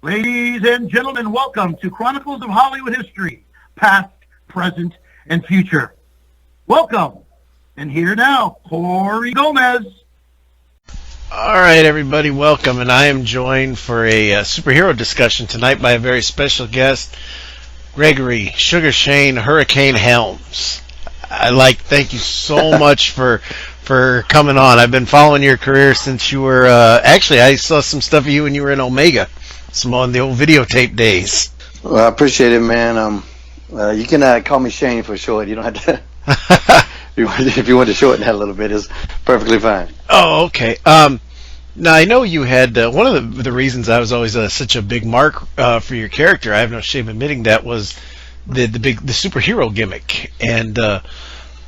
Ladies and gentlemen, welcome to Chronicles of Hollywood History, Past, Present, and Future. Welcome. And here now, Cory Gomez. All right, everybody, welcome. And I am joined for a superhero discussion tonight by a very special guest, Gregory Sugar Shane Hurricane Helms. Thank you so much for coming on. I've been following your career since you were, actually, I saw some stuff of you when you were in Omega, some on the old videotape days. Well, I appreciate it, man. You can call me Shane for short. You don't have to. If you want to shorten that a little bit, it's perfectly fine. Oh, okay. Now I know you had one of the reasons I was always such a big mark for your character. I have no shame admitting that was the superhero gimmick, and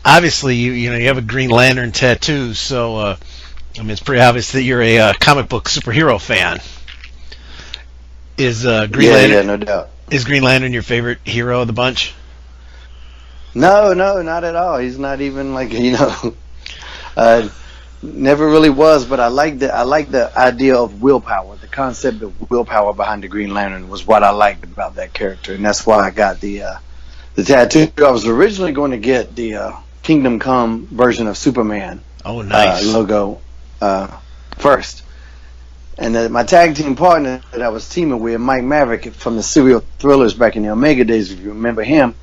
obviously you have a Green Lantern tattoo, so I mean it's pretty obvious that you're a comic book superhero fan. Is Green Lantern? Yeah, no doubt. Is Green Lantern your favorite hero of the bunch? No, not at all. He's not even never really was. But I like the idea of willpower. The concept of willpower behind the Green Lantern was what I liked about that character, and that's why I got the tattoo. I was originally going to get the Kingdom Come version of Superman. Oh, nice. Logo first. And my tag team partner that I was teaming with, Mike Maverick from the Serial Thrillers back in the Omega days, if you remember him,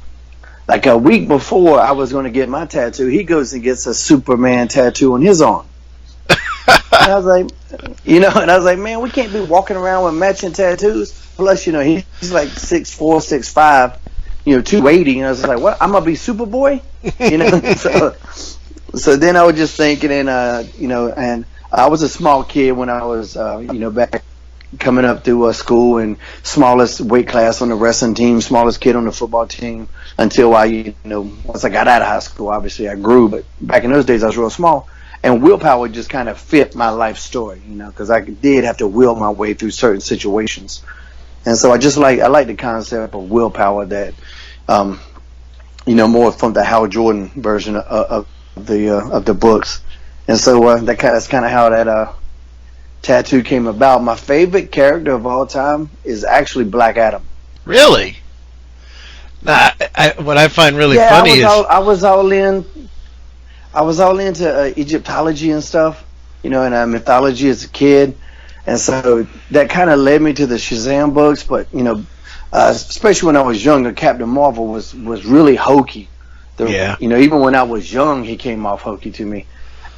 like a week before I was going to get my tattoo, he goes and gets a Superman tattoo on his arm. And I was like, man, we can't be walking around with matching tattoos. Plus, he's like 6'4", 6'5", 280. And I was like, what? I'm going to be Superboy? So then I was just thinking, and I was a small kid when I was, back coming up through school, and smallest weight class on the wrestling team, smallest kid on the football team, until once I got out of high school, obviously I grew, but back in those days I was real small. And willpower just kind of fit my life story, because I did have to will my way through certain situations. And so I like the concept of willpower that, more from the Hal Jordan version of the books. And so that's kind of how that tattoo came about. My favorite character of all time is actually Black Adam. Really? What I find really funny I was all into Egyptology and stuff, and mythology as a kid, and so that kind of led me to the Shazam books. But especially when I was younger, Captain Marvel was really hokey. Even when I was young, he came off hokey to me.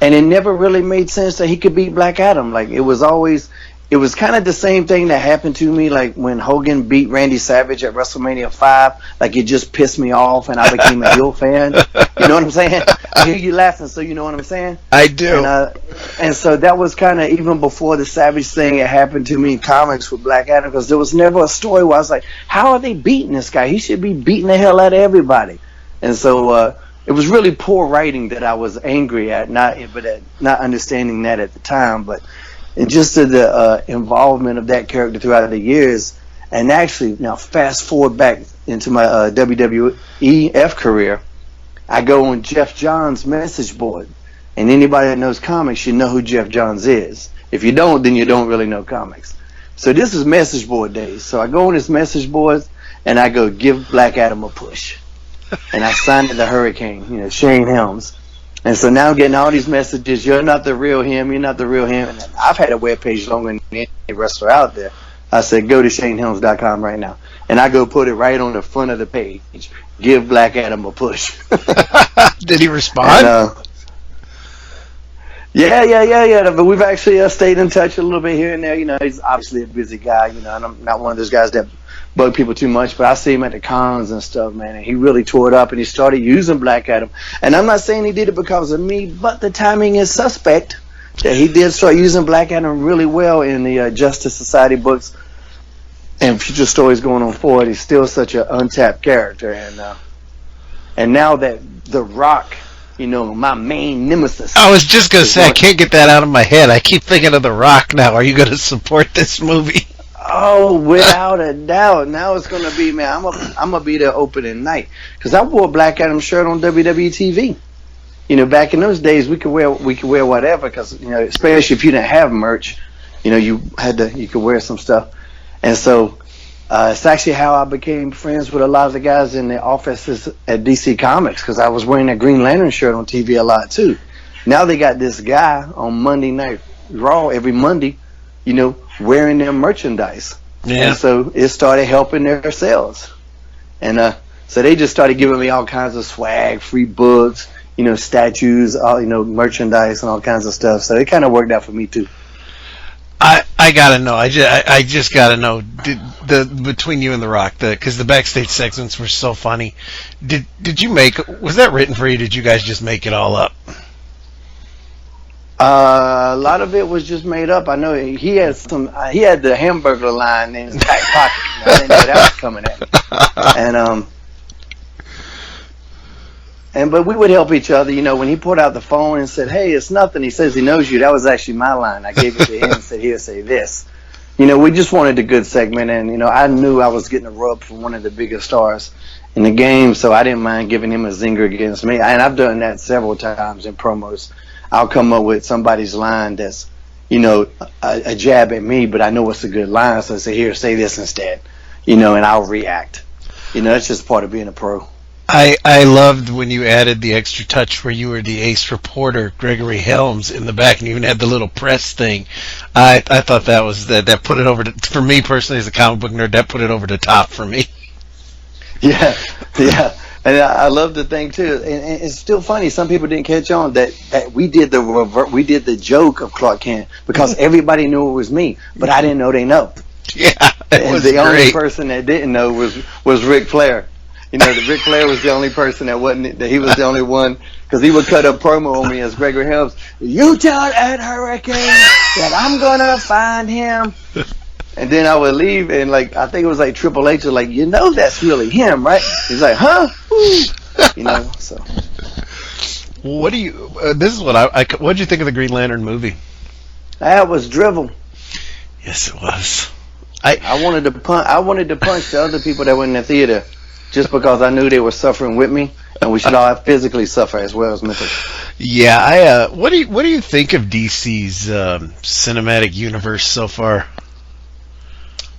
And it never really made sense that he could beat Black Adam. Like, it was kind of the same thing that happened to me, like when Hogan beat Randy Savage at WrestleMania 5. Like, it just pissed me off, and I became a heel fan. You know what I'm saying? I hear you laughing, so you know what I'm saying? I do. And so that was kind of, even before the Savage thing, it happened to me in comics with Black Adam, because there was never a story where I was like, how are they beating this guy? He should be beating the hell out of everybody. And so, it was really poor writing that I was angry at, not understanding that at the time, but just the involvement of that character throughout the years. And actually, now fast forward back into my WWEF career, I go on Jeff Johns' message board, and anybody that knows comics, you know who Jeff Johns is. If you don't, then you don't really know comics. So this is message board days. So I go on his message boards, and I go, give Black Adam a push. And I signed it to Hurricane, Shane Helms. And so now I'm getting all these messages, you're not the real him, you're not the real him. And I've had a webpage longer than any wrestler out there. I said, go to ShaneHelms.com right now. And I go put it right on the front of the page. Give Black Adam a push. Did he respond? And, yeah. But we've actually stayed in touch a little bit here and there. He's obviously a busy guy, and I'm not one of those guys that bug people too much, but I see him at the cons and stuff, man, and he really tore it up, and he started using Black Adam. And I'm not saying he did it because of me, but the timing is suspect that he did start using Black Adam really well in the Justice Society books and future stories going on forward. He's still such an untapped character, and now that The Rock, my main nemesis. I was just going to say, I can't get that out of my head. I keep thinking of The Rock now. Are you going to support this movie? Oh, without a doubt. Now it's going to be, man, I'm going to be there opening night. Because I wore a Black Adam shirt on WWE TV. Back in those days, we could wear whatever, because, especially if you didn't have merch, you could wear some stuff. And so it's actually how I became friends with a lot of the guys in the offices at DC Comics, because I was wearing that Green Lantern shirt on TV a lot too. Now they got this guy on Monday Night Raw every Monday, wearing their merchandise. Yeah. And so it started helping their sales. And so they just started giving me all kinds of swag, free books, statues, merchandise and all kinds of stuff. So it kind of worked out for me too. I gotta know. I just gotta know between you and The Rock, because the backstage segments were so funny. Did you was that written for you? Did you guys just make it all up? A lot of it was just made up. I know he had the hamburger line in his back pocket. I didn't know that was coming at me. But we would help each other. When he pulled out the phone and said, "Hey, it's nothing," he says he knows you. That was actually my line. I gave it to him and said, "Here, say this." We just wanted a good segment, and I knew I was getting a rub from one of the biggest stars in the game, so I didn't mind giving him a zinger against me. And I've done that several times in promos. I'll come up with somebody's line that's, a jab at me, but I know it's a good line, so I say, "Here, say this instead," and I'll react. That's just part of being a pro. I loved when you added the extra touch where you were the ace reporter, Gregory Helms, in the back, and you even had the little press thing. I thought that put it over for me personally as a comic book nerd, that put it over the top for me. Yeah. And I love the thing too, and it's still funny. Some people didn't catch on that we did the joke of Clark Kent because everybody knew it was me, but I didn't know they know. Yeah, and the only person that didn't know was Ric Flair. The Ric Flair was the only person that he was the only one, because he would cut a promo on me as Gregory Helms. "You tell Ed Hurricane that I'm gonna find him." And then I would leave, and I think it was like Triple H was like, "That's really him, right?" He's like, "Huh?" So. What do you? This is what what did you think of the Green Lantern movie? That was drivel. Yes, it was. I wanted to punch the other people that were in the theater, just because I knew they were suffering with me, and we should all physically suffer as well as mentally. Yeah, what do you think of DC's cinematic universe so far?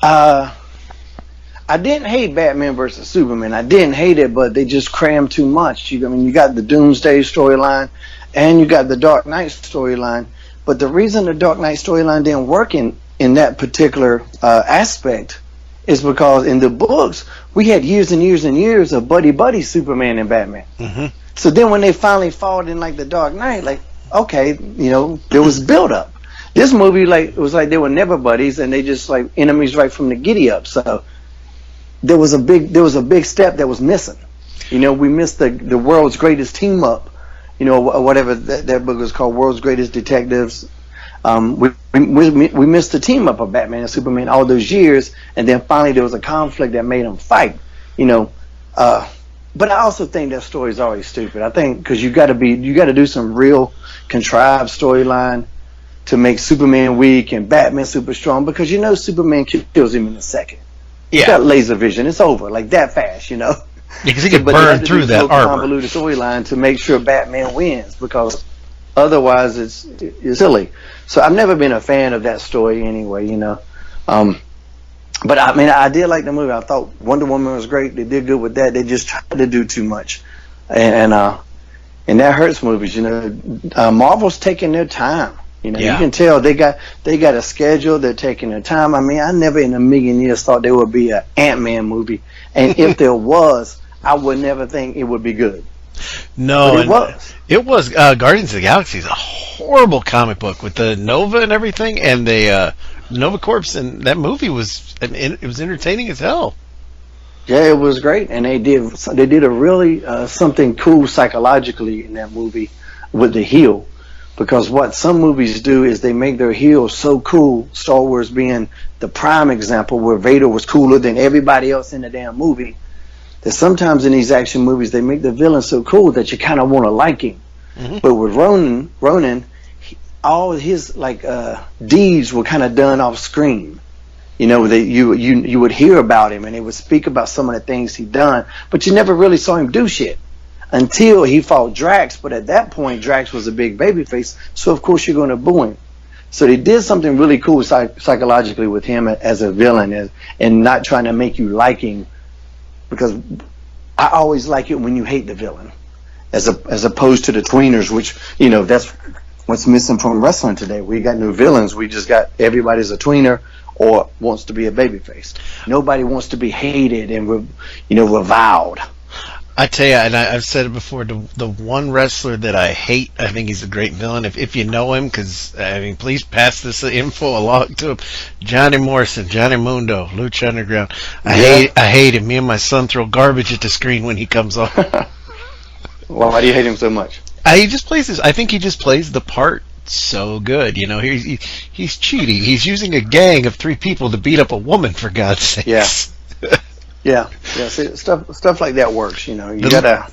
I didn't hate Batman versus Superman. I didn't hate it, but they just crammed too much. You got the Doomsday storyline, and you got the Dark Knight storyline. But the reason the Dark Knight storyline didn't work in that particular aspect is because in the books we had years and years and years of buddy Superman and Batman. Mm-hmm. So then when they finally fought in the Dark Knight, okay, there was build up. This movie, it was like they were never buddies, and they just enemies right from the giddy up. So there was a big step that was missing. We missed the world's greatest team up, or whatever that book was called, World's Greatest Detectives. We missed the team up of Batman and Superman all those years, and then finally there was a conflict that made them fight. But I also think that story is always stupid. I think because you got to do some real contrived storyline to make Superman weak and Batman super strong, because Superman kills him in a second. Yeah. He's got laser vision. It's over that fast. Because he could burn through that armor. Convoluted storyline to make sure Batman wins, because otherwise it's silly. So I've never been a fan of that story anyway. But I did like the movie. I thought Wonder Woman was great. They did good with that. They just tried to do too much, and that hurts movies. Marvel's taking their time. You can tell they got a schedule. They're taking their time. I never in a million years thought there would be an Ant-Man movie, and if there was, I would never think it would be good. No, but it was Guardians of the Galaxy is a horrible comic book with the Nova and everything, and the Nova Corps, and that movie was entertaining as hell. Yeah, it was great, and they did a really something cool psychologically in that movie with the heel. Because what some movies do is they make their heroes so cool, Star Wars being the prime example, where Vader was cooler than everybody else in the damn movie, that sometimes in these action movies they make the villain so cool that you kind of want to like him. Mm-hmm. But with Ronan, all his deeds were kind of done off screen. You would hear about him, and they would speak about some of the things he'd done, but you never really saw him do shit. Until he fought Drax, but at that point Drax was a big babyface, so of course you're going to boo him. So they did something really cool psychologically with him as a villain, and not trying to make you like him, because I always like it when you hate the villain, as opposed to the tweeners, which, that's what's missing from wrestling today. We got no villains. We just got everybody's a tweener or wants to be a babyface. Nobody wants to be hated and reviled. I tell you, and I've said it before, the one wrestler that I hate, I think he's a great villain. If you know him, because, please pass this info along to him. Johnny Morrison, Johnny Mundo, Lucha Underground. I hate him. Me and my son throw garbage at the screen when he comes on. Well, why do you hate him so much? I think he just plays the part so good. He's cheating. He's using a gang of 3 people to beat up a woman, for God's sake. Yeah. Yeah. See, stuff like that works. You gotta.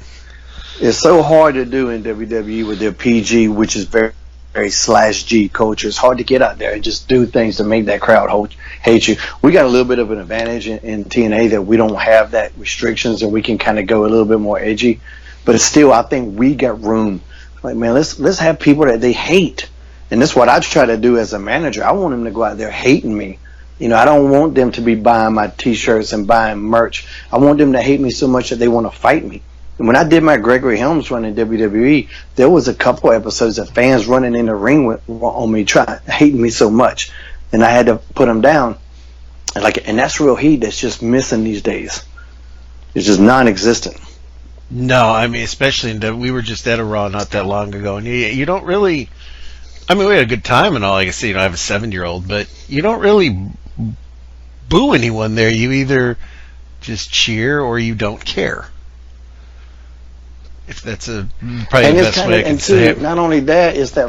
It's so hard to do in WWE with their PG, which is very, very /G culture. It's hard to get out there and just do things to make that crowd hate you. We got a little bit of an advantage in TNA that we don't have that restrictions, and we can kind of go a little bit more edgy. But it's still, I think we got room. Like, man, let's have people that they hate, and that's what I try to do as a manager. I want them to go out there hating me. I don't want them to be buying my T-shirts and buying merch. I want them to hate me so much that they want to fight me. And when I did my Gregory Helms run in WWE, there was a couple episodes of fans running in the ring on me, hating me so much, and I had to put them down. And that's real heat that's just missing these days. It's just non-existent. No, especially we were just at a Raw not that long ago, and you don't really. We had a good time and all. Like I say, I have a 7-year-old, but you don't really boo anyone there. You either just cheer or you don't care. If that's probably the best way I can say it. Not only that, it's that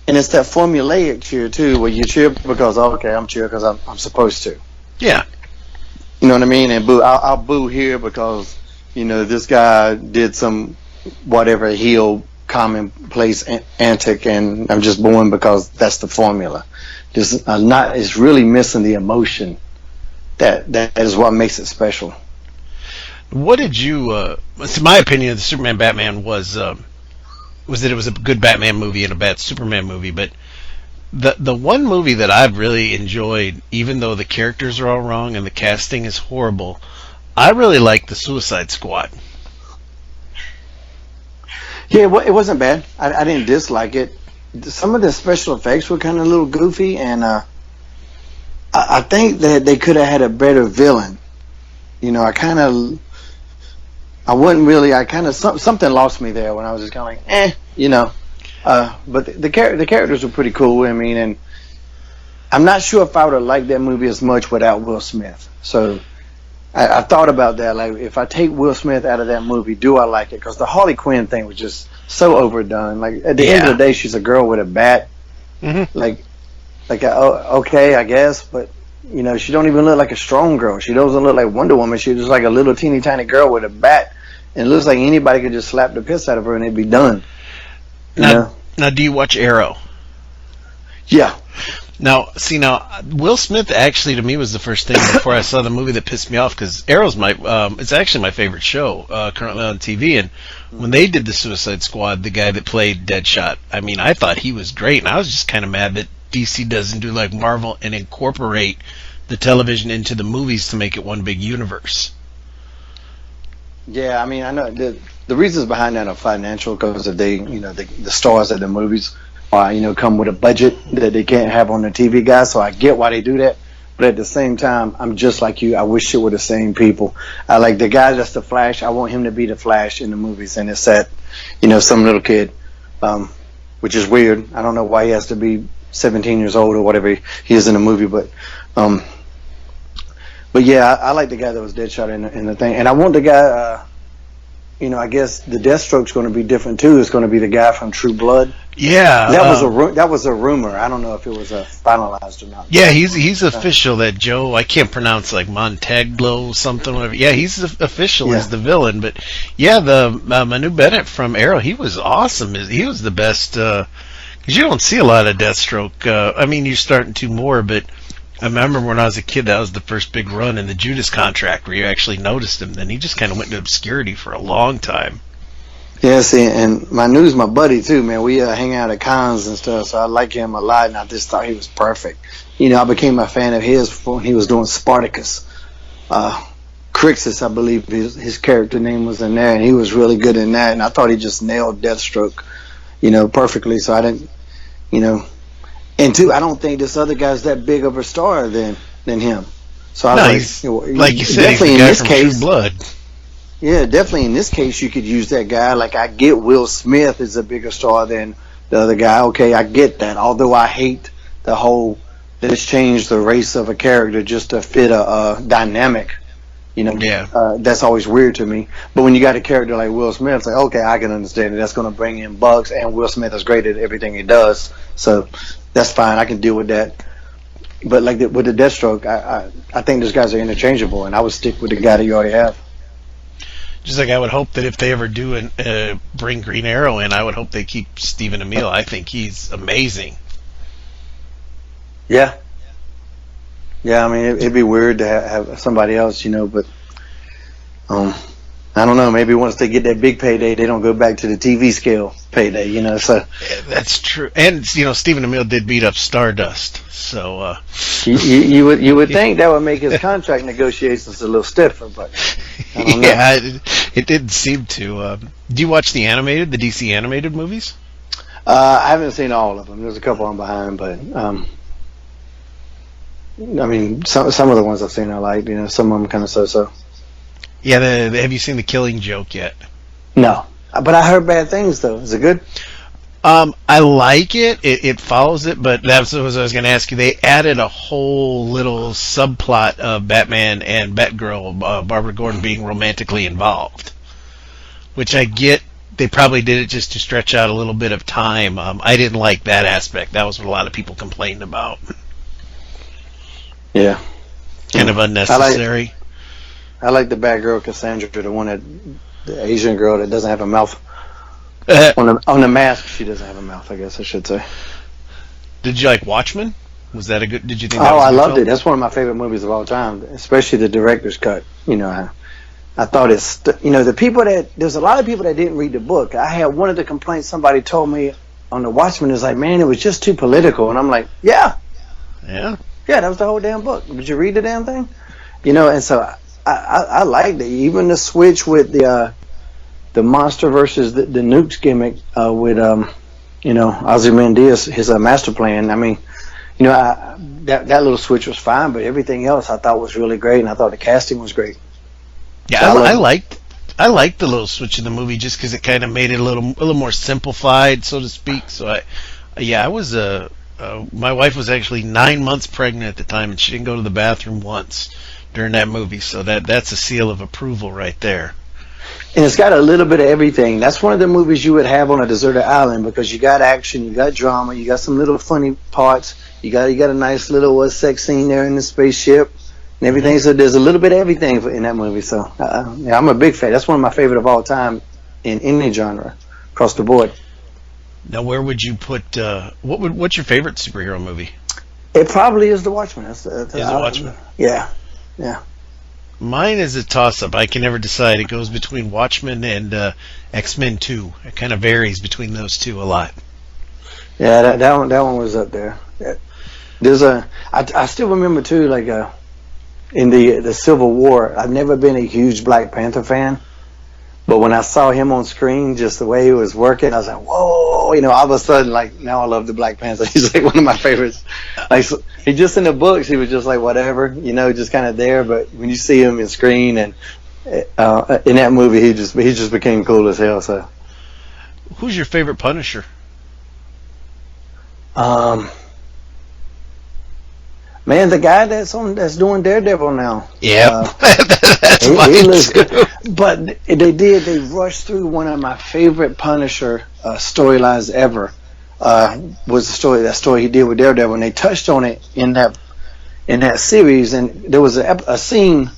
it's that formulaic cheer too, where you cheer because I'm cheering because I'm supposed to. Yeah. You know what I mean? And boo, I'll boo here because this guy did some whatever heel commonplace antic, and I'm just booing because that's the formula. It's really missing the emotion. That is what makes it special. What did you? In my opinion, the Superman Batman was that it was a good Batman movie and a bad Superman movie. But the one movie that I've really enjoyed, even though the characters are all wrong and the casting is horrible, I really like the Suicide Squad. Yeah, it wasn't bad. I didn't dislike it. Some of the special effects were kind of a little goofy, and I think that they could have had a better villain. Something lost me there when I was just kind of like, But the characters were pretty cool. And I'm not sure if I would have liked that movie as much without Will Smith. So I thought about that. Like, if I take Will Smith out of that movie, do I like it? Because the Harley Quinn thing was just so overdone. Like, at the end of the day, she's a girl with a bat. Mm-hmm. Okay, I guess, but she don't even look like a strong girl. She doesn't look like Wonder Woman. She's just like a little teeny tiny girl with a bat, and it looks like anybody could just slap the piss out of her and it'd be done. Now, do you watch Arrow? Yeah. Now, Will Smith actually to me was the first thing before I saw the movie that pissed me off, because Arrow's it's actually my favorite show currently on TV. And when they did the Suicide Squad, the guy that played Deadshot, I thought he was great, and I was just kind of mad that DC doesn't do like Marvel and incorporate the television into the movies to make it one big universe. Yeah, I know the reasons behind that are financial, because of the stars of the movies come with a budget that they can't have on the TV guys. So I get why they do that, but at the same time, I'm just like you. I wish it were the same people. I like the guy that's the Flash. I want him to be the Flash in the movies, and it's that some little kid, which is weird. I don't know why he has to be 17 years old or whatever he is in the movie, but yeah, I like the guy that was Deadshot in the thing, and I want the guy. I guess the Deathstroke's going to be different too. It's going to be the guy from True Blood. Yeah, that was a rumor. I don't know if it was finalized or not. Yeah, he's official. That Joe, I can't pronounce, like Monteglo something. Whatever. Yeah, he's official as the villain. But yeah, the Manu Bennett from Arrow, he was awesome. He was the best. Because you don't see a lot of Deathstroke. You're starting to more, but I remember when I was a kid, that was the first big run in the Judas Contract where you actually noticed him. Then he just kind of went into obscurity for a long time. Yeah, see, and Manu's my buddy too, man. We hang out at cons and stuff, so I like him a lot, and I just thought he was perfect. I became a fan of his when he was doing Spartacus. Crixus, I believe his character name was in there, and he was really good in that, and I thought he just nailed Deathstroke, perfectly, so I didn't, and two, I don't think this other guy's that big of a star than him. So I was like you said, he's a guy from True Blood. Yeah, definitely in this case you could use that guy. Like, I get Will Smith is a bigger star than the other guy. Okay, I get that. Although I hate the whole let's change the race of a character just to fit a dynamic. That's always weird to me. But when you got a character like Will Smith, it's like, okay, I can understand it. That's going to bring in bucks, and Will Smith is great at everything he does. So that's fine. I can deal with that. But like with the Deathstroke, I think those guys are interchangeable, and I would stick with the guy that you already have. Just like I would hope that if they ever do bring Green Arrow in, I would hope they keep Stephen Amell. I think he's amazing. Yeah. Yeah, I mean, it'd be weird to have somebody else, but I don't know. Maybe once they get that big payday, they don't go back to the TV scale payday, so. Yeah, that's true. And, Stephen Amell did beat up Stardust, so. You would think that would make his contract negotiations a little stiffer, but I don't know. Yeah, it didn't seem to. Do you watch the DC animated movies? I haven't seen all of them. There's a couple I'm behind, but I mean, some of the ones I've seen I like. Some of them kind of so. Yeah, have you seen The Killing Joke yet? No, but I heard bad things though. Is it good? I like it. It follows it, but that's what I was going to ask you. They added a whole little subplot of Batman and Batgirl, Barbara Gordon, being romantically involved, which I get. They probably did it just to stretch out a little bit of time. I didn't like that aspect. That was what a lot of people complained about. Yeah. Kind of unnecessary. I like the Batgirl Cassandra, the Asian girl that doesn't have a mouth. On the mask, she doesn't have a mouth, I guess I should say. Did you like Watchmen? Was that a good? Did you think? That was I a good loved film? it. That's one of my favorite movies of all time, especially the director's cut. I thought it's the people there's a lot of people that didn't read the book. I had one of the complaints somebody told me on the Watchmen is like, man, it was just too political, and I'm like, yeah, that was the whole damn book. Did you read the damn thing? And so I liked it. Even the switch with the monster versus the nukes gimmick with Ozymandias, his master plan. I mean, that little switch was fine, but everything else I thought was really great, and I thought the casting was great. Yeah, I liked the little switch in the movie just because it kind of made it a little more simplified, so to speak. So I was my wife was actually 9 months pregnant at the time, and she didn't go to the bathroom once during that movie. So that's a seal of approval right there. And it's got a little bit of everything. That's one of the movies you would have on a deserted island because you got action, you got drama, you got some little funny parts, you got a nice little sex scene there in the spaceship and everything. So there's a little bit of everything in that movie. So I'm a big fan. That's one of my favorite of all time in any genre across the board. Now, where would you put? What's your favorite superhero movie? It probably is The Watchmen. Is The Watchmen? Yeah. Mine is a toss-up. I can never decide. It goes between Watchmen and X-Men 2. It kind of varies between those two a lot. Yeah, that one was up there. There's I still remember too, like in the Civil War. I've never been a huge Black Panther fan, but when I saw him on screen, just the way he was working, I was like, whoa! All of a sudden, like now I love the Black Panther. He's like one of my favorites. Like he just in the books, he was just like whatever, just kind of there. But when you see him in screen and in that movie, he just became cool as hell. So, who's your favorite Punisher? Man, the guy that's doing Daredevil now. Yeah, that's he looks good. But they rushed through one of my favorite Punisher storylines ever. Was that story he did with Daredevil, and they touched on it in that series. And there was a scene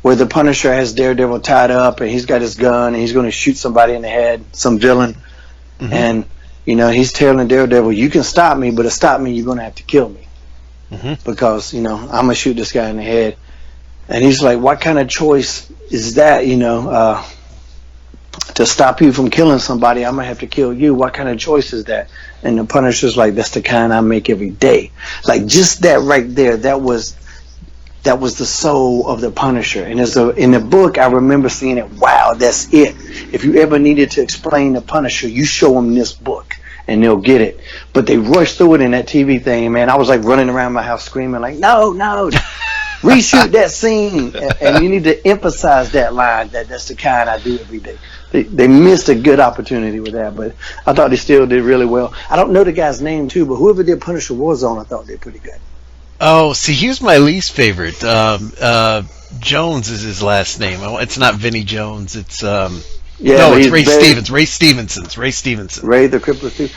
where the Punisher has Daredevil tied up, and he's got his gun, and he's going to shoot somebody in the head, some villain, and he's telling Daredevil, "You can stop me, but to stop me, you're going to have to kill me." Because I'm gonna shoot this guy in the head, and he's like, "What kind of choice is that?" to stop you from killing somebody, I'm gonna have to kill you. What kind of choice is that? And the Punisher's like, that's the kind I make every day. Like, just that right there, that was the soul of the Punisher. And in the book, I remember seeing it. Wow, that's it. If you ever needed to explain the Punisher, you show them this book and they'll get it. But they rushed through it in that TV thing, man. I was like running around my house screaming like, no, reshoot that scene. And you need to emphasize that line, that's the kind I do every day. They missed a good opportunity with that, but I thought they still did really well. I don't know the guy's name too, but whoever did Punisher Warzone, I thought did pretty good. Oh, see, here's my least favorite. Jones is his last name. It's not Vinnie Jones. It's it's Ray Stevens. Ray Stevenson. Ray the Crippler Steve.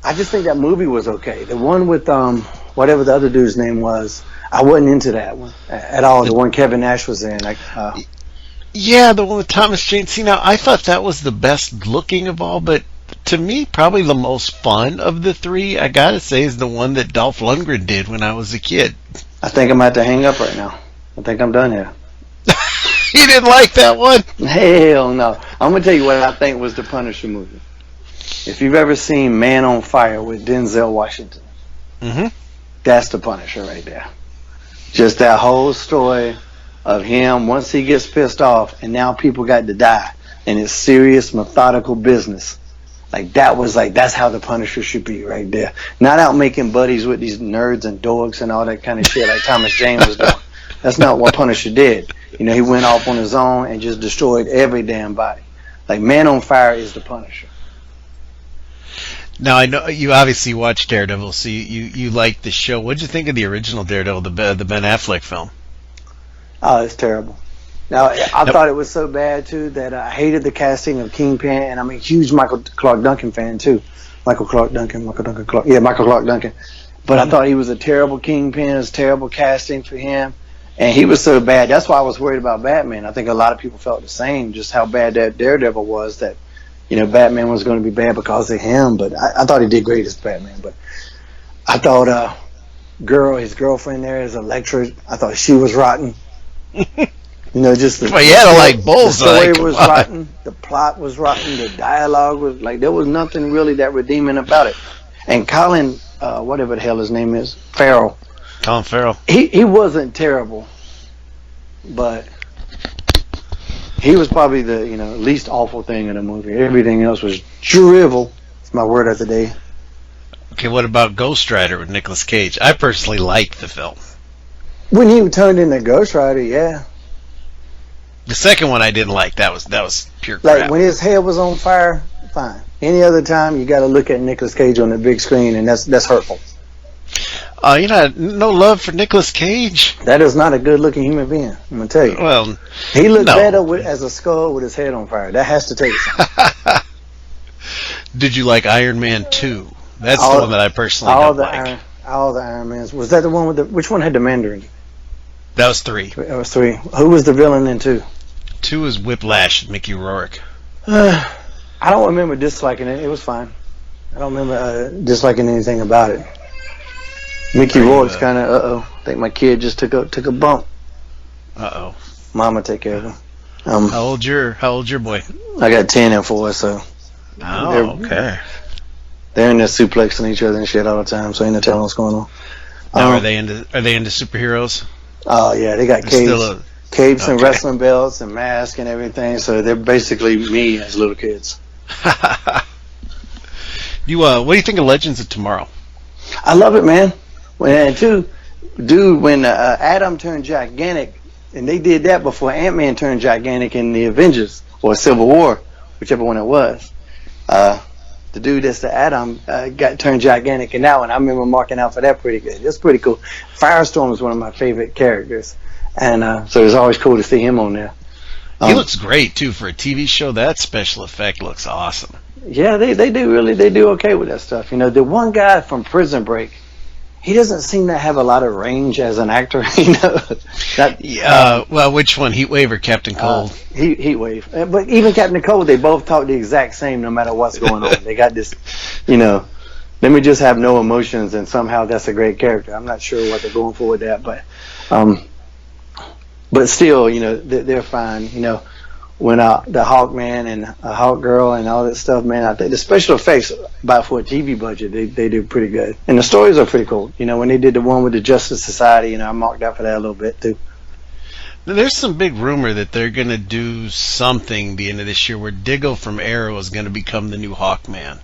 I just think that movie was okay. The one with whatever the other dude's name was, I wasn't into that one at all. The one Kevin Nash was in, yeah, the one with Thomas Jane. See, now I thought that was the best looking of all, but to me, probably the most fun of the three, I gotta say, is the one that Dolph Lundgren did when I was a kid. I think I'm about to hang up right now. I think I'm done here. You didn't like that one? Hell no. I'm gonna tell you what I think was the Punisher movie. If you've ever seen Man on Fire with Denzel Washington, that's the Punisher right there. Just that whole story of him once he gets pissed off, and now people got to die, and it's serious, methodical business. That's how the Punisher should be right there. Not out making buddies with these nerds and dorks and all that kind of shit like Thomas Jane was doing. That's not what Punisher did. He went off on his own and just destroyed every damn body. Like, Man on Fire is the Punisher. Now, I know you obviously watched Daredevil, so you liked the show. What'd you think of the original Daredevil, the Ben Affleck film? Oh, it's terrible. Now, I thought it was so bad, too, that I hated the casting of Kingpin, and I'm a huge Michael Clark Duncan fan, too. Michael Clark Duncan. But I thought he was a terrible Kingpin. It was terrible casting for him, and he was so bad. That's why I was worried about Batman. I think a lot of people felt the same, just how bad that Daredevil was, that, Batman was going to be bad because of him, but I thought he did great as Batman. But I thought his girlfriend there is Elektra. I thought she was rotten. Just the story was rotten, the plot was rotten, the dialogue was there was nothing really that redeeming about it. And Colin, whatever the hell his name is, Farrell. Colin Farrell. He wasn't terrible, but he was probably the least awful thing in the movie. Everything else was drivel. It's my word of the day. Okay, what about Ghost Rider with Nicolas Cage? I personally liked the film. When he turned into Ghost Rider, yeah. The second one I didn't like. That was pure crap. Like when his head was on fire, fine. Any other time, you got to look at Nicolas Cage on the big screen, and that's hurtful. No love for Nicolas Cage. That is not a good-looking human being. I'm gonna tell you. Well, he looked better as a skull with his head on fire. That has to tell you something. Did you like Iron Man 2? That's the one that I personally don't like. All the Iron Mans. Was that the one with which one had the Mandarin? That was 3. That was 3. Who was the villain in 2? 2 is Whiplash, Mickey Rourke. I don't remember disliking it. It was fine. I don't remember disliking anything about it. Mickey Rourke's kind of I think my kid just took a bump. Mama take care of him. How old's your boy? I got 10 and 4, so. Okay. They're in there suplexing each other and shit all the time, so ain't no telling what's going on. Now, are they into superheroes? Oh yeah, they got capes and wrestling belts and masks and everything. So they're basically me as little kids. What do you think of Legends of Tomorrow? I love it, man. When Adam turned gigantic, and they did that before Ant-Man turned gigantic in the Avengers or Civil War, whichever one it was. The dude that's the Adam got turned gigantic in that one. I remember marking out for that pretty good. It's pretty cool. Firestorm is one of my favorite characters, and so it's always cool to see him on there. He looks great too for a TV show. That special effect looks awesome. Yeah, they do okay with that stuff. The one guy from Prison Break, he doesn't seem to have a lot of range as an actor. Well, which one, Heatwave or Captain Cold? Heatwave. But even Captain Cold, they both talk the exact same no matter what's going on. They got this, let me just have no emotions, and somehow that's a great character. I'm not sure what they're going for with that, but still, they're fine. when the Hawkman and Hawk Girl and all that stuff, man, I think the special effects, about for a TV budget, they do pretty good. And the stories are pretty cool. You know, when they did the one with the Justice Society, you know, I marked out for that a little bit too. There's some big rumor that they're going to do something the end of this year where Diggle from Arrow is going to become the new Hawkman.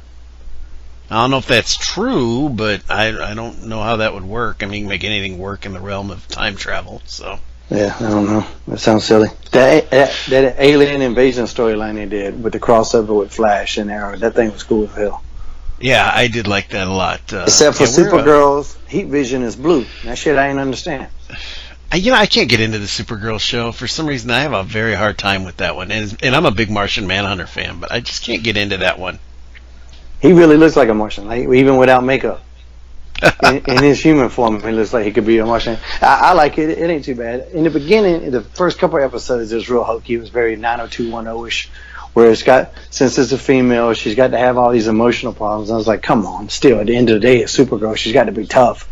I don't know if that's true, but I don't know how that would work. I mean, you can make anything work in the realm of time travel, so. Yeah, I don't know. That sounds silly. That alien invasion storyline they did with the crossover with Flash and Arrow, that thing was cool as hell. Yeah, I did like that a lot. Except for Supergirl's heat vision is blue. That shit I ain't understand. I can't get into the Supergirl show. For some reason, I have a very hard time with that one. And I'm a big Martian Manhunter fan, but I just can't get into that one. He really looks like a Martian, like, even without makeup. In his human form, he looks like he could be a Martian. I like it. It ain't too bad. In the beginning, the first couple of episodes, it was real hokey. It was very 90210-ish, where since it's a female, she's got to have all these emotional problems. I was like, come on. Still, at the end of the day, it's Supergirl. She's got to be tough.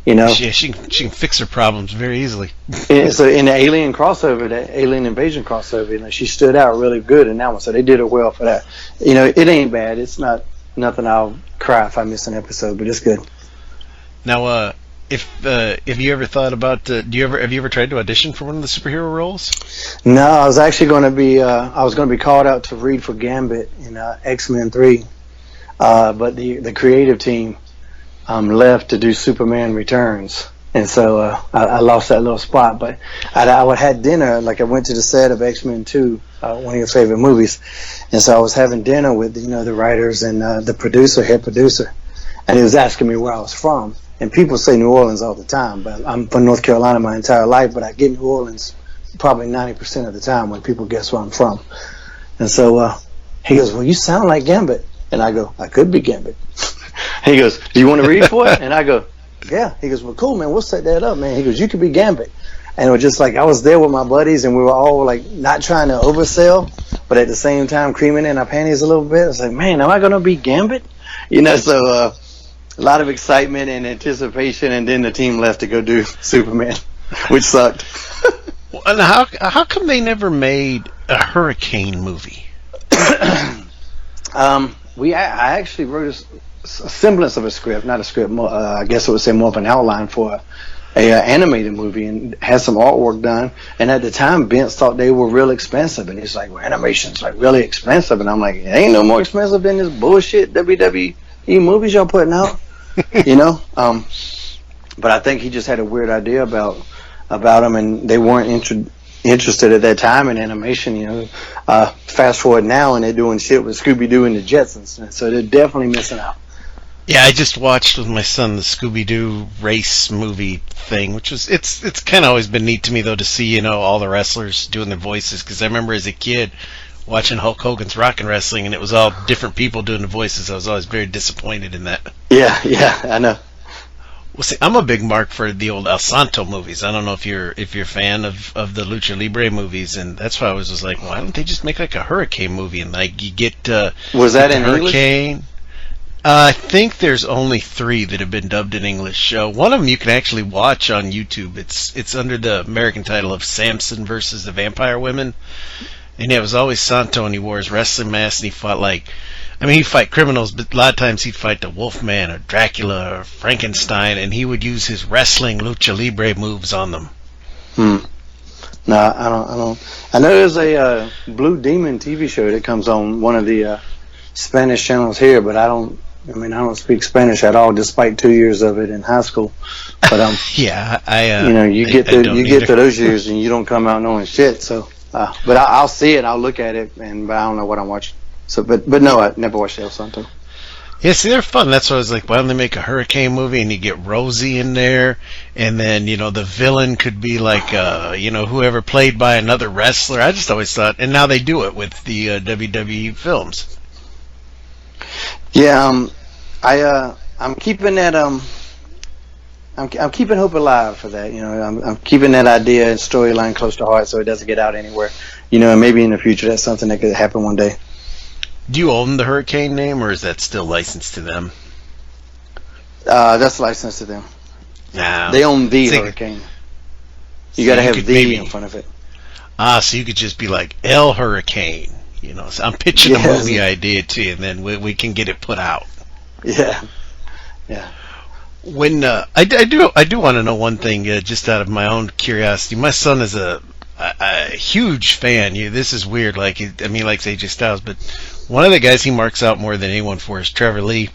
You know, she can fix her problems very easily. And so in the Alien crossover, that Alien Invasion crossover, you know, she stood out really good in that one. So they did her well for that. You know, it ain't bad. It's not nothing I'll cry if I miss an episode, but it's good. Now, if you ever thought about, have you ever tried to audition for one of the superhero roles? No, I was actually going to be, called out to read for Gambit in X-Men 3, but the creative team left to do Superman Returns, and so I lost that little spot. But I had dinner, like I went to the set of X-Men 2, one of your favorite movies, and so I was having dinner with the writers and the head producer, and he was asking me where I was from. And people say New Orleans all the time, but I'm from North Carolina my entire life, but I get New Orleans probably 90% of the time when people guess where I'm from. And so he goes, well, you sound like Gambit. And I go, I could be Gambit. He goes, do you want to read for it? And I go, yeah. He goes, well, cool, man, we'll set that up, man. He goes, you could be Gambit. And it was just like I was there with my buddies, and we were all like not trying to oversell, but at the same time creaming in our panties a little bit. I was like, man, am I going to be Gambit? You know, so... a lot of excitement and anticipation, and then the team left to go do Superman, which sucked. And how come they never made a Hurricane movie? I actually wrote a semblance of a script, not a script. I guess it would say more of an outline for a animated movie, and had some artwork done. And at the time, Vince thought they were real expensive, and he's like, "Well, animation's like really expensive," and I'm like, "It ain't no more expensive than this bullshit WWE movies y'all putting out." You know, but I think he just had a weird idea about them, and they weren't interested at that time in animation. You know, fast forward now, and they're doing shit with Scooby-Doo and the Jetsons, and so they're definitely missing out. Yeah, I just watched with my son the Scooby-Doo race movie thing, which was it's kind of always been neat to me though to see all the wrestlers doing their voices, because I remember as a kid watching Hulk Hogan's Rockin' Wrestling, and it was all different people doing the voices. I was always very disappointed in that. Yeah, I know. Well, see, I'm a big mark for the old El Santo movies. I don't know if you're a fan of the Lucha Libre movies, and that's why I was like, why don't they just make like a Hurricane movie, and like you get was that in Hurricane? English? I think there's only 3 that have been dubbed in English. One of them you can actually watch on YouTube. It's under the American title of Samson versus the Vampire Women. And it was always Santo, and he wore his wrestling mask, and he fought he'd fight criminals, but a lot of times he'd fight the Wolfman or Dracula or Frankenstein, and he would use his wrestling lucha libre moves on them. No, I don't. I know there's a Blue Demon TV show that comes on one of the Spanish channels here, but I don't speak Spanish at all, despite 2 years of it in high school. But yeah, you get to those years and you don't come out knowing shit. So. But I'll see it, I'll look at it, but I don't know what I'm watching. So, but no, I never watched El Santo. Yeah, see, they're fun. That's why I was like, why don't they make a Hurricane movie and you get Rosie in there, and then the villain could be like whoever played by another wrestler. I just always thought, and now they do it with the WWE films. Yeah, I'm keeping that I'm keeping hope alive for that. I'm keeping that idea and storyline close to heart, so it doesn't get out anywhere. And maybe in the future that's something that could happen one day. Do you own the Hurricane name, or is that still licensed to them? That's licensed to them. Nah, they own the Hurricane. You got to have the in front of it. Ah, so you could just be like El Hurricane. You know, so I'm pitching a movie idea to you, and then we can get it put out. Yeah, yeah. When I do want to know one thing, just out of my own curiosity. My son is a huge fan. This is weird. Like, I mean, like AJ Styles, but one of the guys he marks out more than anyone for is Trevor Lee,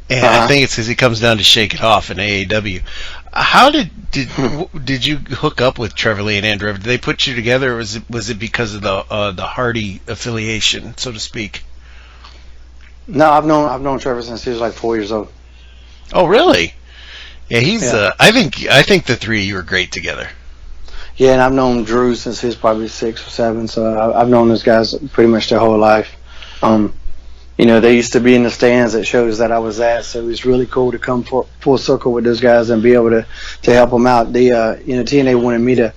and I think it's because he comes down to Shake It Off in AAW. How did you hook up with Trevor Lee and Andrew? Did they put you together, or was it because of the Hardy affiliation, so to speak? No, I've known Trevor since he was like 4 years old. Oh, really? Yeah, he's. Yeah. I think the three of you are great together. Yeah, and I've known Drew since he was probably 6 or 7, so I've known those guys pretty much their whole life. You know, they used to be in the stands at shows that I was at, so it was really cool to come full circle with those guys and be able to help them out. TNA wanted me to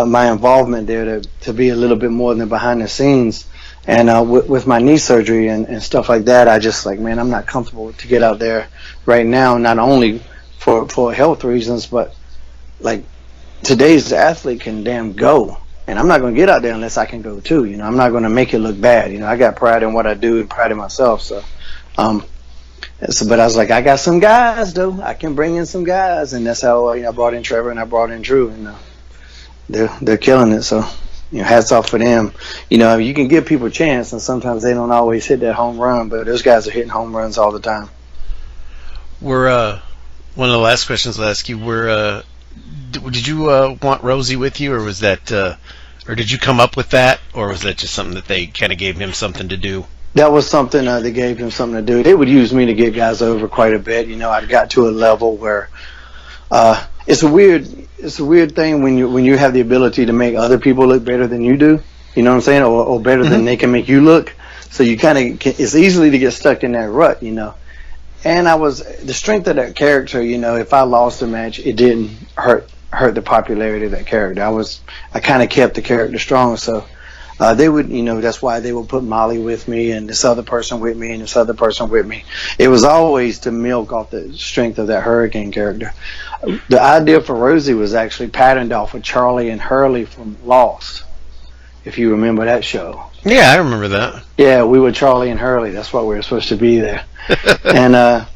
my involvement there to be a little bit more than behind the scenes. And with my knee surgery and stuff like that, I just like, man, I'm not comfortable to get out there right now, not only for health reasons, but like today's athlete can damn go. And I'm not going to get out there unless I can go too. You know, I'm not going to make it look bad. You know, I got pride in what I do and pride in myself. So, but I was like, I got some guys though. I can bring in some guys, and that's how I brought in Trevor and I brought in Drew, and they're killing it. So, hats off for them. You can give people a chance, and sometimes they don't always hit that home run, but those guys are hitting home runs all the time. We're one of the last questions I'll ask you. Did you want Rosie with you, or was that, or did you come up with that, or was that just something that they kind of gave him something to do? That was something they gave him something to do. They would use me to get guys over quite a bit. I got to a level where it's a weird thing when you have the ability to make other people look better than you do. You know what I'm saying, or better than they can make you look. So you kind of it's easily to get stuck in that rut. And I was the strength of that character. If I lost a match, it didn't hurt the popularity of that character. I kind of kept the character strong, so they would, that's why they would put Molly with me and this other person with me and this other person with me. It was always to milk off the strength of that Hurricane character. The idea for Rosie was actually patterned off of Charlie and Hurley from Lost, if you remember that show. Yeah, I remember that. Yeah, we were Charlie and Hurley. That's what we were supposed to be there. And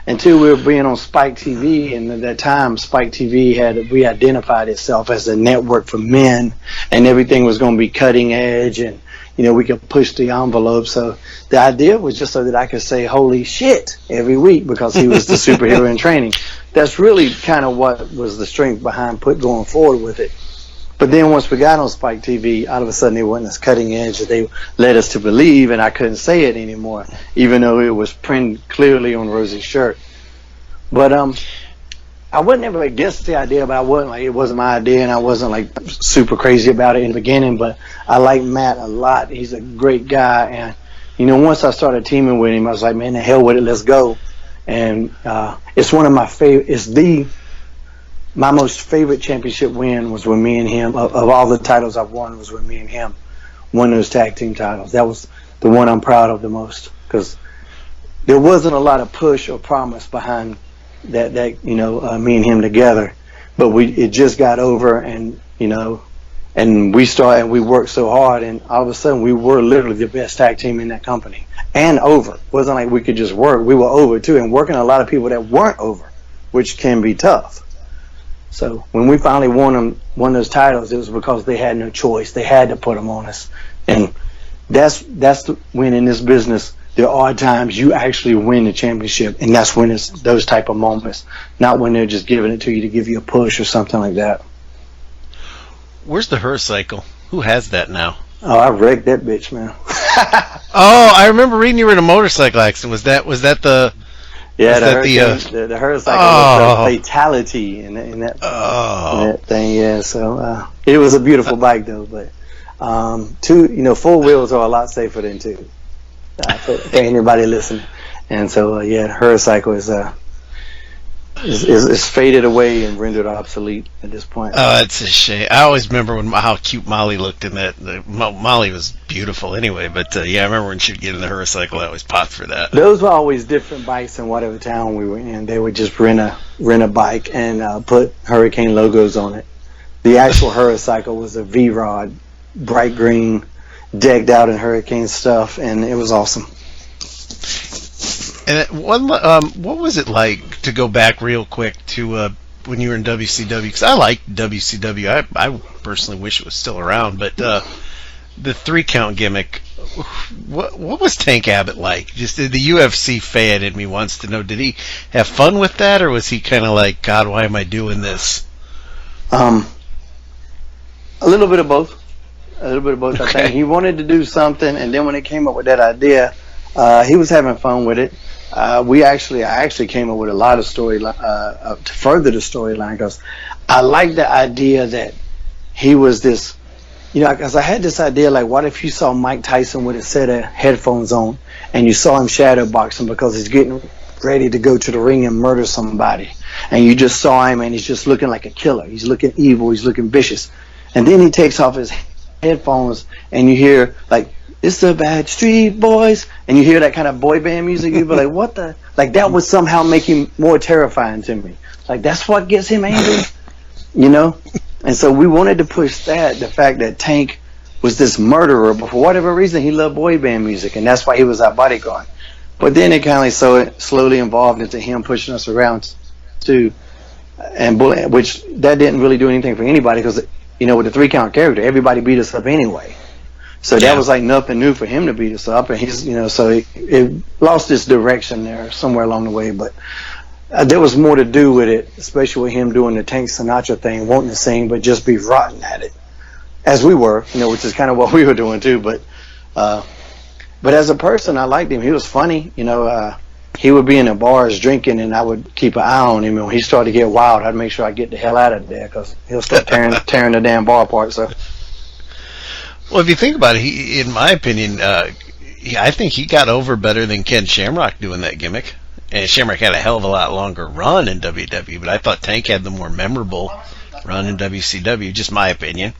until we were being on Spike TV, and at that time Spike TV we identified itself as a network for men, and everything was going to be cutting edge, and we could push the envelope. So the idea was just so that I could say holy shit every week because he was the superhero in training. That's really kind of what was the strength behind going forward with it. But then once we got on Spike TV, all of a sudden it wasn't as cutting edge that they led us to believe, and I couldn't say it anymore, even though it was printed clearly on Rosie's shirt. But I wasn't ever against the idea, but it wasn't my idea, and I wasn't super crazy about it in the beginning. But I like Matt a lot. He's a great guy, and once I started teaming with him, I was like, man, the hell with it, let's go. And it's one of my favorite. My most favorite championship win was with me and him. Of all the titles I've won, was with me and him. Won those tag team titles. That was the one I'm proud of the most, because there wasn't a lot of push or promise behind that me and him together. But it just got over, and we worked so hard, and all of a sudden we were literally the best tag team in that company. And over. It wasn't like we could just work. We were over too, and working a lot of people that weren't over, which can be tough. So when we finally won those titles, it was because they had no choice. They had to put them on us. And that's when in this business, there are times you actually win the championship, and that's when it's those type of moments, not when they're just giving it to you to give you a push or something like that. Where's the Her Cycle? Who has that now? Oh, I wrecked that bitch, man. Oh, I remember reading you were in a motorcycle accident. Was that the... Yeah, the Her Cycle was the fatality in that thing. Yeah, so it was a beautiful bike though, but four wheels are a lot safer than two. For anybody listening, and so Her Cycle is faded away and rendered obsolete at this point. Oh, it's a shame. I always remember how cute Molly looked in that. Molly was beautiful anyway, but I remember when she'd get in the Her Cycle, I always popped for that. Those were always different bikes in whatever town we were in. They would just rent a bike and put Hurricane logos on it. The actual Her Cycle was a V-Rod bright green, decked out in hurricane stuff, and it was awesome. And what was it like to go back real quick to when you were in WCW? Because I liked WCW. I personally wish it was still around, but the 3 count gimmick. What was Tank Abbott like? Just the UFC fan in me wants to know. Did he have fun with that, or was he kind of like, God, why am I doing this? A little bit of both. A little bit of both. Okay. I think he wanted to do something, and then when he came up with that idea, he was having fun with it. I actually came up with a lot of to further the storyline, because I like the idea that he was this, because I had this idea, like, what if you saw Mike Tyson with a set of headphones on, and you saw him shadow boxing because he's getting ready to go to the ring and murder somebody, and you just saw him and he's just looking like a killer. He's looking evil. He's looking vicious, and then he takes off his headphones, and you hear like, "It's the bad street boys," and you hear that kind of boy band music. You be like, "What the?" Like, that would somehow make him more terrifying to me. Like, that's what gets him angry, And so we wanted to push the fact that Tank was this murderer, but for whatever reason he loved boy band music, and that's why he was our bodyguard. But then it kind of slowly evolved into him pushing us around too, and bullying, which that didn't really do anything for anybody, because with the 3 count character, everybody beat us up anyway. So that was like nothing new for him to beat us up, and he's so it lost its direction there somewhere along the way. But there was more to do with it, especially with him doing the Tank Sinatra thing, wanting to sing but just be rotten at it, as we were, which is kind of what we were doing too. But as a person, I liked him. He was funny. He would be in the bars drinking, and I would keep an eye on him. And when he started to get wild, I'd make sure I get the hell out of there, because he'll start tearing the damn bar apart. So. Well, if you think about it, in my opinion, I think he got over better than Ken Shamrock doing that gimmick. And Shamrock had a hell of a lot longer run in WWE, but I thought Tank had the more memorable run in WCW. Just my opinion.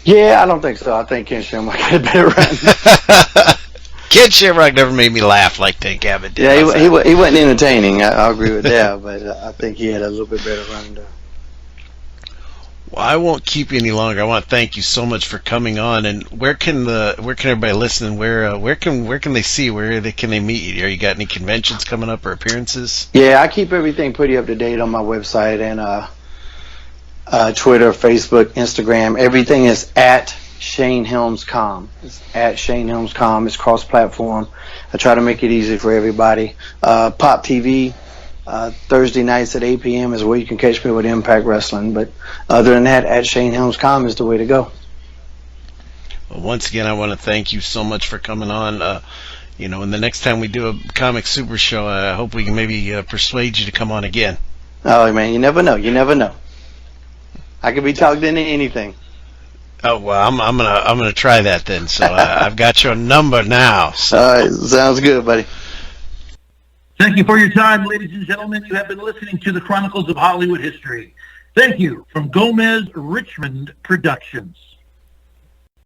Yeah, I don't think so. I think Ken Shamrock had a better run. Ken Shamrock never made me laugh like Tank Abbott did. Yeah, he wasn't entertaining. I agree with that, but I think he had a little bit better run though. Well, I won't keep you any longer. I want to thank you so much for coming on. And where can everybody listen? Where can they see? Can they meet you? Are you got any conventions coming up or appearances? Yeah, I keep everything pretty up to date on my website and Twitter, Facebook, Instagram. Everything is at ShaneHelmsCom. It's at ShaneHelmsCom. It's cross-platform. I try to make it easy for everybody. Pop TV. Thursday nights at 8 p.m. is where you can catch me with Impact Wrestling. But other than that, at ShaneHelmsCom is the way to go. Well, once again, I want to thank you so much for coming on. And the next time we do a Comic Super Show, I hope we can maybe persuade you to come on again. Oh, man, you never know. You never know. I could be talked into anything. Oh, well, I'm gonna try that then. So I've got your number now. So. All right, sounds good, buddy. Thank you for your time, ladies and gentlemen. You have been listening to the Chronicles of Hollywood History. Thank you from Gomez Richmond Productions.